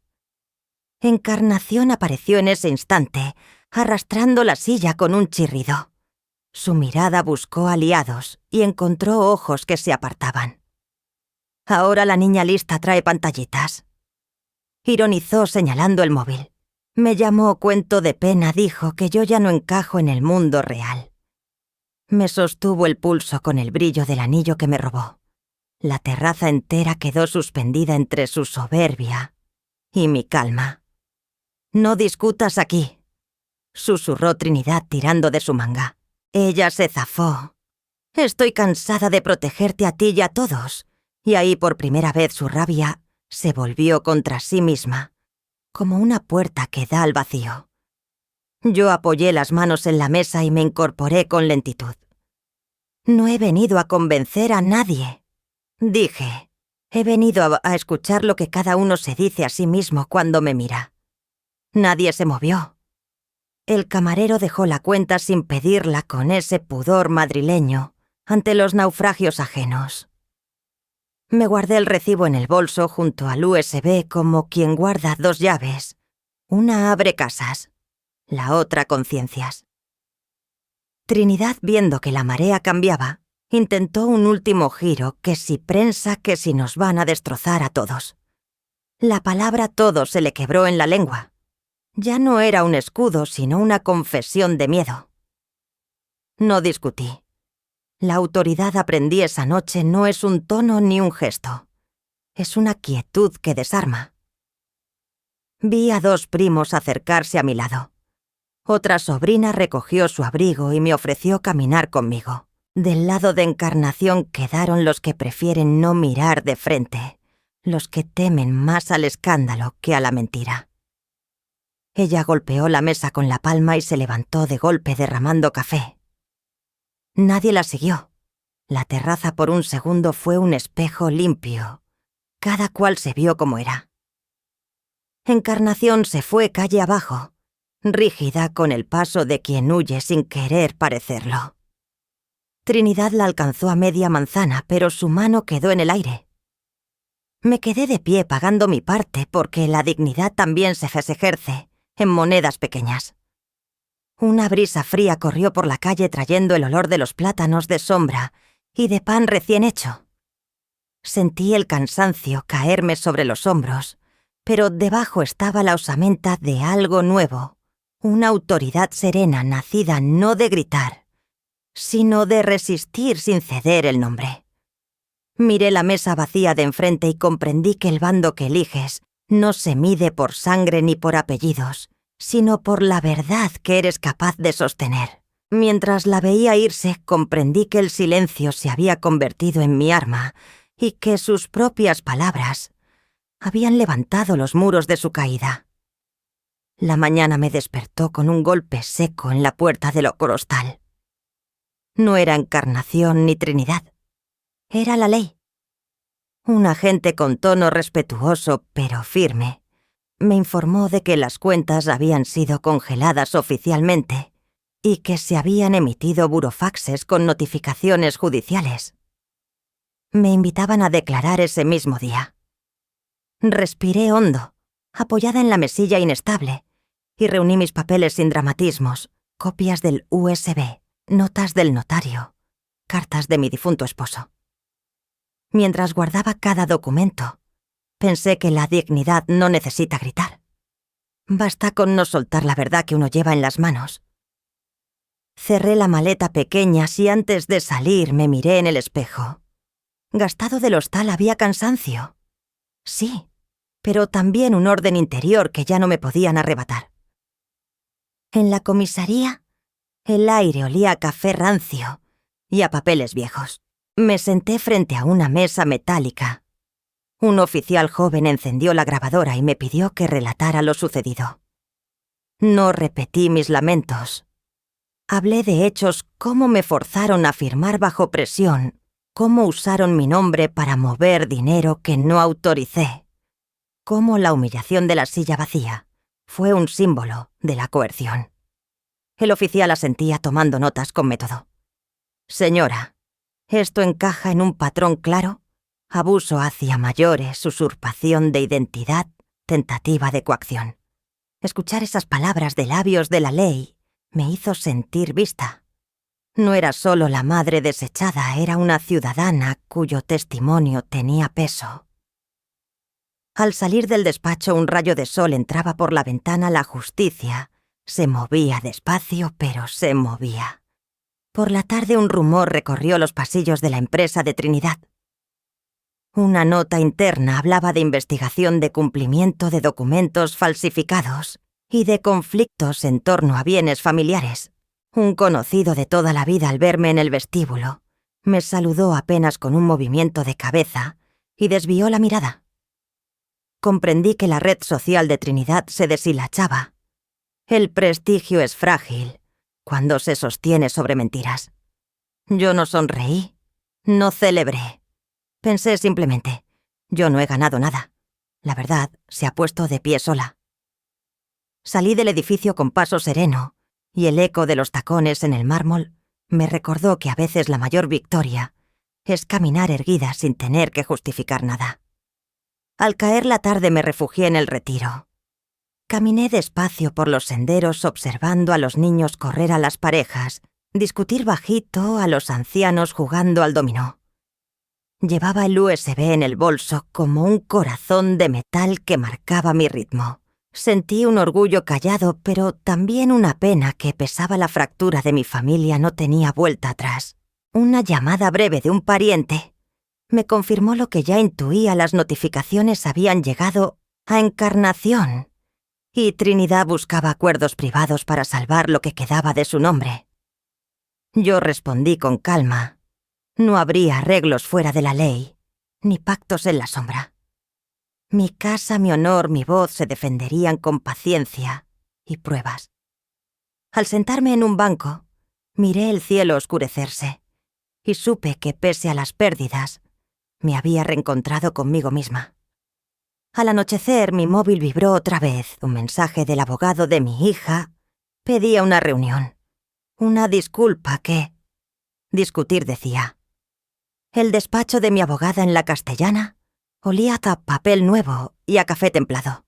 Encarnación apareció en ese instante, arrastrando la silla con un chirrido. Su mirada buscó aliados y encontró ojos que se apartaban. «Ahora la niña lista trae pantallitas», ironizó señalando el móvil. Me llamó cuento de pena, dijo que yo ya no encajo en el mundo real. Me sostuvo el pulso con el brillo del anillo que me robó. La terraza entera quedó suspendida entre su soberbia y mi calma. «No discutas aquí», susurró Trinidad tirando de su manga. Ella se zafó. «Estoy cansada de protegerte a ti y a todos». Y ahí por primera vez su rabia se volvió contra sí misma, como una puerta que da al vacío. Yo apoyé las manos en la mesa y me incorporé con lentitud. «No he venido a convencer a nadie», dije. «He venido a escuchar lo que cada uno se dice a sí mismo cuando me mira». Nadie se movió. El camarero dejó la cuenta sin pedirla con ese pudor madrileño ante los naufragios ajenos. Me guardé el recibo en el bolso junto al USB como quien guarda 2 llaves. Una abre casas, la otra conciencias. Trinidad, viendo que la marea cambiaba, intentó un último giro, que si prensa, que si nos van a destrozar a todos. La palabra todo se le quebró en la lengua. Ya no era un escudo, sino una confesión de miedo. No discutí. La autoridad, aprendí esa noche, no es un tono ni un gesto. Es una quietud que desarma. Vi a 2 primos acercarse a mi lado. Otra sobrina recogió su abrigo y me ofreció caminar conmigo. Del lado de Encarnación quedaron los que prefieren no mirar de frente, los que temen más al escándalo que a la mentira. Ella golpeó la mesa con la palma y se levantó de golpe derramando café. Nadie la siguió. La terraza por un segundo fue un espejo limpio. Cada cual se vio como era. Encarnación se fue calle abajo, rígida con el paso de quien huye sin querer parecerlo. Trinidad la alcanzó a media manzana, pero su mano quedó en el aire. Me quedé de pie pagando mi parte porque la dignidad también se ejerce en monedas pequeñas. Una brisa fría corrió por la calle trayendo el olor de los plátanos de sombra y de pan recién hecho. Sentí el cansancio caerme sobre los hombros, pero debajo estaba la osamenta de algo nuevo, una autoridad serena nacida no de gritar, sino de resistir sin ceder el nombre. Miré la mesa vacía de enfrente y comprendí que el bando que eliges no se mide por sangre ni por apellidos, sino por la verdad que eres capaz de sostener. Mientras la veía irse, comprendí que el silencio se había convertido en mi arma y que sus propias palabras habían levantado los muros de su caída. La mañana me despertó con un golpe seco en la puerta del Ocrostal. No era Encarnación ni Trinidad. Era la ley. Un agente con tono respetuoso pero firme me informó de que las cuentas habían sido congeladas oficialmente y que se habían emitido burofaxes con notificaciones judiciales. Me invitaban a declarar ese mismo día. Respiré hondo, apoyada en la mesilla inestable, y reuní mis papeles sin dramatismos, copias del USB, notas del notario, cartas de mi difunto esposo. Mientras guardaba cada documento, Pensé que la dignidad no necesita gritar. Basta con no soltar la verdad que uno lleva en las manos. Cerré la maleta pequeña y antes de salir me miré en el espejo. Gastado del hostal había cansancio. Sí, pero también un orden interior que ya no me podían arrebatar. En la comisaría, el aire olía a café rancio y a papeles viejos. Me senté frente a una mesa metálica. Un oficial joven encendió la grabadora y me pidió que relatara lo sucedido. No repetí mis lamentos. Hablé de hechos, cómo me forzaron a firmar bajo presión, cómo usaron mi nombre para mover dinero que no autoricé, cómo la humillación de la silla vacía fue un símbolo de la coerción. El oficial asentía tomando notas con método. Señora, esto encaja en un patrón claro: abuso hacia mayores, usurpación de identidad, tentativa de coacción. Escuchar esas palabras de labios de la ley me hizo sentir vista. No era solo la madre desechada, era una ciudadana cuyo testimonio tenía peso. Al salir del despacho, un rayo de sol entraba por la ventana. La justicia se movía despacio, pero se movía. Por la tarde un rumor recorrió los pasillos de la empresa de Trinidad. Una nota interna hablaba de investigación de cumplimiento de documentos falsificados y de conflictos en torno a bienes familiares. Un conocido de toda la vida, al verme en el vestíbulo, me saludó apenas con un movimiento de cabeza y desvió la mirada. Comprendí que la red social de Trinidad se deshilachaba. El prestigio es frágil cuando se sostiene sobre mentiras. Yo no sonreí, no celebré. Pensé simplemente, yo no he ganado nada. La verdad se ha puesto de pie sola. Salí del edificio con paso sereno, y el eco de los tacones en el mármol me recordó que a veces la mayor victoria es caminar erguida sin tener que justificar nada. Al caer la tarde me refugié en el retiro. Caminé despacio por los senderos observando a los niños correr a las parejas, discutir bajito, a los ancianos jugando al dominó. Llevaba el USB en el bolso como un corazón de metal que marcaba mi ritmo. Sentí un orgullo callado, pero también una pena que, pesaba la fractura de mi familia, no tenía vuelta atrás. Una llamada breve de un pariente me confirmó lo que ya intuía: las notificaciones habían llegado a Encarnación, y Trinidad buscaba acuerdos privados para salvar lo que quedaba de su nombre. Yo respondí con calma. No habría arreglos fuera de la ley, ni pactos en la sombra. Mi casa, mi honor, mi voz se defenderían con paciencia y pruebas. Al sentarme en un banco, miré el cielo oscurecerse y supe que, pese a las pérdidas, me había reencontrado conmigo misma. Al anochecer, mi móvil vibró otra vez. Un mensaje del abogado de mi hija pedía una reunión. Una disculpa que... discutir, decía. El despacho de mi abogada en la Castellana olía a papel nuevo y a café templado.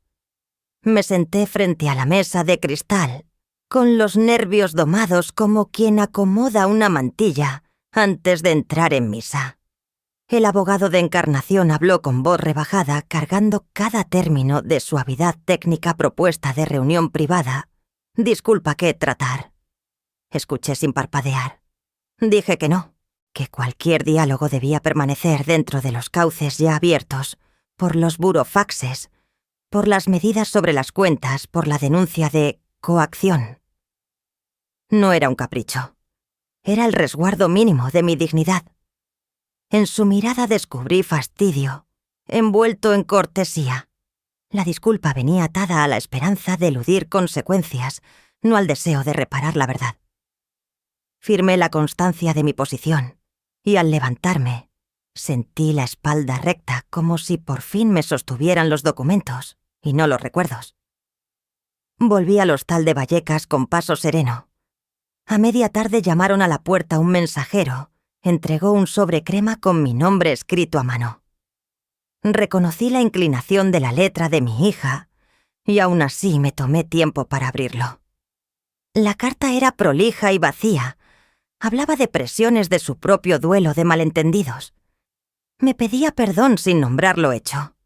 Me senté frente a la mesa de cristal, con los nervios domados como quien acomoda una mantilla antes de entrar en misa. El abogado de Encarnación habló con voz rebajada, cargando cada término de suavidad técnica. Propuesta de reunión privada. Disculpa que tratar. Escuché sin parpadear. Dije que no, que cualquier diálogo debía permanecer dentro de los cauces ya abiertos, por los burofaxes, por las medidas sobre las cuentas, por la denuncia de coacción. No era un capricho. Era el resguardo mínimo de mi dignidad. En su mirada descubrí fastidio, envuelto en cortesía. La disculpa venía atada a la esperanza de eludir consecuencias, no al deseo de reparar la verdad. Firmé la constancia de mi posición, y al levantarme, sentí la espalda recta, como si por fin me sostuvieran los documentos y no los recuerdos. Volví al hostal de Vallecas con paso sereno. A media tarde llamaron a la puerta. Un mensajero entregó un sobre crema con mi nombre escrito a mano. Reconocí la inclinación de la letra de mi hija, y aún así me tomé tiempo para abrirlo. La carta era prolija y vacía. Hablaba de presiones de su propio duelo, de malentendidos. Me pedía perdón sin nombrar lo hecho.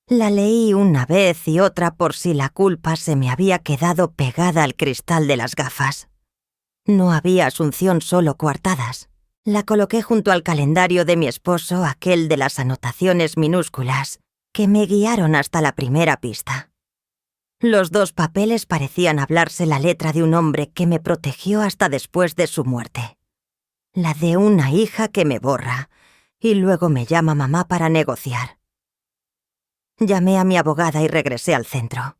La leí una vez y otra por si la culpa se me había quedado pegada al cristal de las gafas. No había asunción, solo coartadas. La coloqué junto al calendario de mi esposo, aquel de las anotaciones minúsculas, que me guiaron hasta la primera pista. Los dos papeles parecían hablarse la letra de un hombre que me protegió hasta después de su muerte. La de una hija que me borra, y luego me llama mamá para negociar. Llamé a mi abogada y regresé al centro.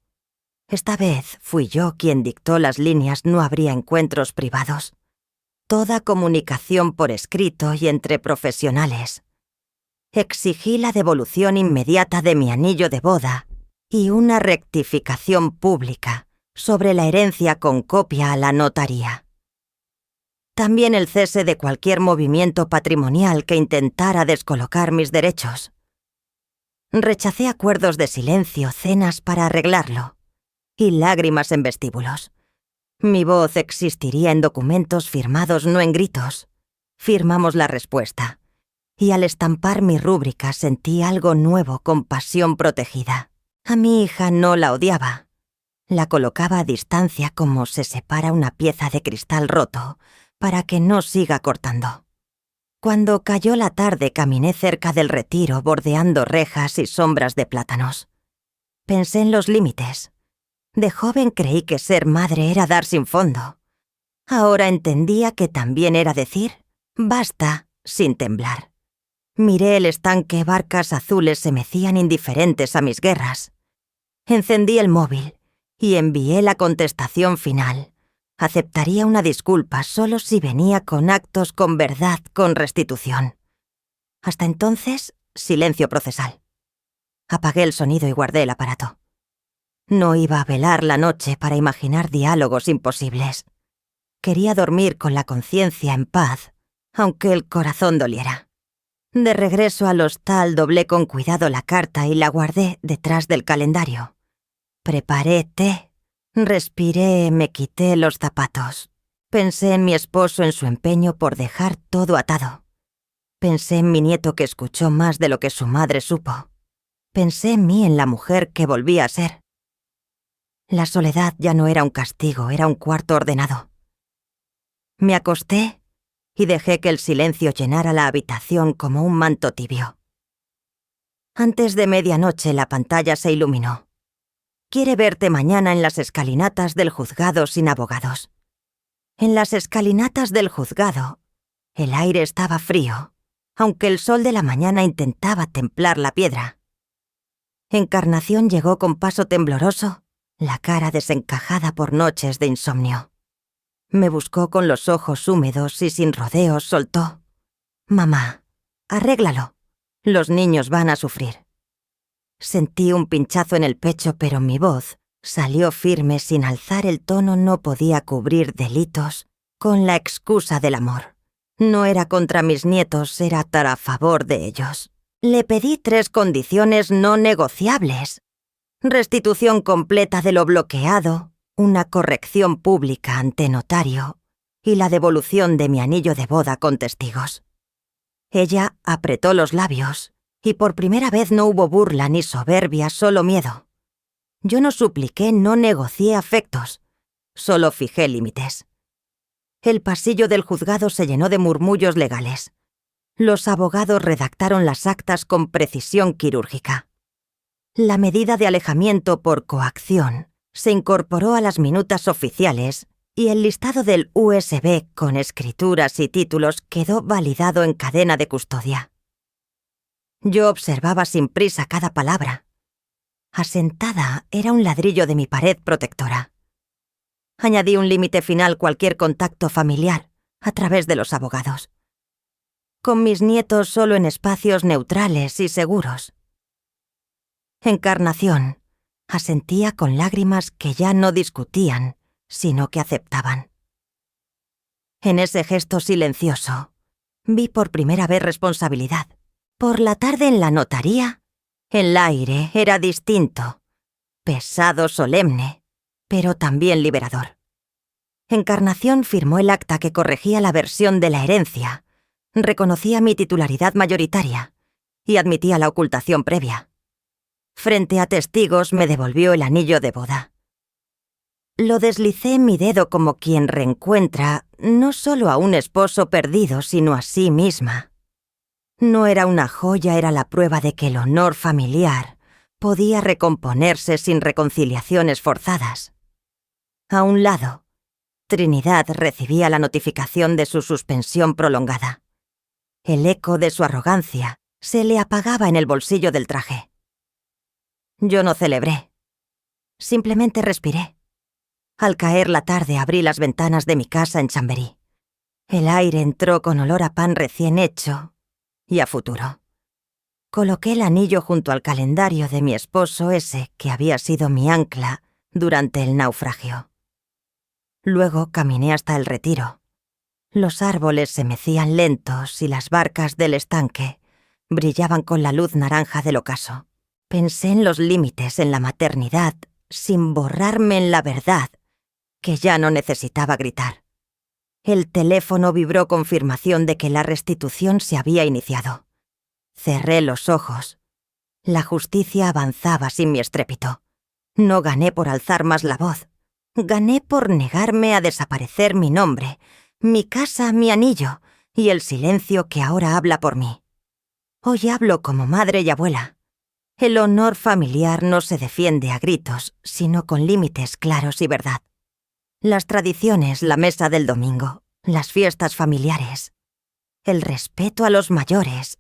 Esta vez fui yo quien dictó las líneas, no habría encuentros privados. Toda comunicación por escrito y entre profesionales. Exigí la devolución inmediata de mi anillo de boda y una rectificación pública sobre la herencia con copia a la notaría. También el cese de cualquier movimiento patrimonial que intentara descolocar mis derechos. Rechacé acuerdos de silencio, cenas para arreglarlo, y lágrimas en vestíbulos. Mi voz existiría en documentos firmados, no en gritos. Firmamos la respuesta, y al estampar mi rúbrica sentí algo nuevo con pasión protegida. A mi hija no la odiaba. La colocaba a distancia como se separa una pieza de cristal roto, para que no siga cortando. Cuando cayó la tarde caminé cerca del retiro bordeando rejas y sombras de plátanos. Pensé en los límites. De joven creí que ser madre era dar sin fondo. Ahora entendía que también era decir basta sin temblar. Miré el estanque, barcas azules se mecían indiferentes a mis guerras. Encendí el móvil y envié la contestación final. Aceptaría una disculpa solo si venía con actos, con verdad, con restitución. Hasta entonces, silencio procesal. Apagué el sonido y guardé el aparato. No iba a velar la noche para imaginar diálogos imposibles. Quería dormir con la conciencia en paz, aunque el corazón doliera. De regreso al hostal doblé con cuidado la carta y la guardé detrás del calendario. Preparé té. Respiré, me quité los zapatos. Pensé en mi esposo, en su empeño por dejar todo atado. Pensé en mi nieto que escuchó más de lo que su madre supo. Pensé en mí, en la mujer que volvía a ser. La soledad ya no era un castigo, era un cuarto ordenado. Me acosté y dejé que el silencio llenara la habitación como un manto tibio. Antes de medianoche la pantalla se iluminó. Quiere verte mañana en las escalinatas del juzgado sin abogados. En las escalinatas del juzgado, el aire estaba frío, aunque el sol de la mañana intentaba templar la piedra. Encarnación llegó con paso tembloroso, la cara desencajada por noches de insomnio. Me buscó con los ojos húmedos y sin rodeos soltó: «Mamá, arréglalo. Los niños van a sufrir». Sentí un pinchazo en el pecho, pero mi voz salió firme. Sin alzar el tono no podía cubrir delitos con la excusa del amor. No era contra mis nietos, era a favor de ellos. Le pedí 3 condiciones no negociables: restitución completa de lo bloqueado, una corrección pública ante notario y la devolución de mi anillo de boda con testigos. Ella apretó los labios. Y por primera vez no hubo burla ni soberbia, solo miedo. Yo no supliqué, no negocié afectos, solo fijé límites. El pasillo del juzgado se llenó de murmullos legales. Los abogados redactaron las actas con precisión quirúrgica. La medida de alejamiento por coacción se incorporó a las minutas oficiales y el listado del USB con escrituras y títulos quedó validado en cadena de custodia. Yo observaba sin prisa cada palabra. Asentada era un ladrillo de mi pared protectora. Añadí un límite final: cualquier contacto familiar, a través de los abogados. Con mis nietos solo en espacios neutrales y seguros. Encarnación asentía con lágrimas que ya no discutían, sino que aceptaban. En ese gesto silencioso, vi por primera vez responsabilidad. Por la tarde en la notaría, el aire era distinto, pesado, solemne, pero también liberador. Encarnación firmó el acta que corregía la versión de la herencia, reconocía mi titularidad mayoritaria y admitía la ocultación previa. Frente a testigos me devolvió el anillo de boda. Lo deslicé en mi dedo como quien reencuentra no solo a un esposo perdido, sino a sí misma. No era una joya, era la prueba de que el honor familiar podía recomponerse sin reconciliaciones forzadas. A un lado, Trinidad recibía la notificación de su suspensión prolongada. El eco de su arrogancia se le apagaba en el bolsillo del traje. Yo no celebré. Simplemente respiré. Al caer la tarde abrí las ventanas de mi casa en Chamberí. El aire entró con olor a pan recién hecho y a futuro. Coloqué el anillo junto al calendario de mi esposo, ese que había sido mi ancla durante el naufragio. Luego caminé hasta el retiro. Los árboles se mecían lentos y las barcas del estanque brillaban con la luz naranja del ocaso. Pensé en los límites, en la maternidad, sin borrarme en la verdad, que ya no necesitaba gritar. El teléfono vibró confirmación de que la restitución se había iniciado. Cerré los ojos. La justicia avanzaba sin mi estrépito. No gané por alzar más la voz. Gané por negarme a desaparecer mi nombre, mi casa, mi anillo y el silencio que ahora habla por mí. Hoy hablo como madre y abuela. El honor familiar no se defiende a gritos, sino con límites claros y verdad. Las tradiciones, la mesa del domingo, las fiestas familiares, el respeto a los mayores,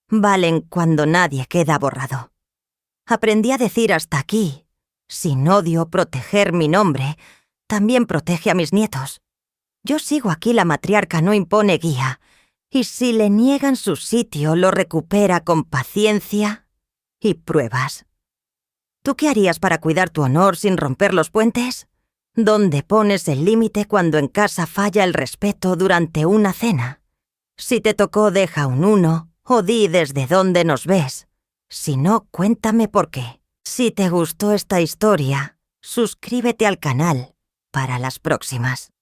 valen cuando nadie queda borrado. Aprendí a decir hasta aquí. Sin odio, proteger mi nombre también protege a mis nietos. Yo sigo aquí, la matriarca no impone guía, y si le niegan su sitio, lo recupera con paciencia y pruebas. ¿Tú qué harías para cuidar tu honor sin romper los puentes? ¿Dónde pones el límite cuando en casa falla el respeto durante una cena? Si te tocó, deja un 1 o di desde dónde nos ves. Si no, cuéntame por qué. Si te gustó esta historia, suscríbete al canal para las próximas.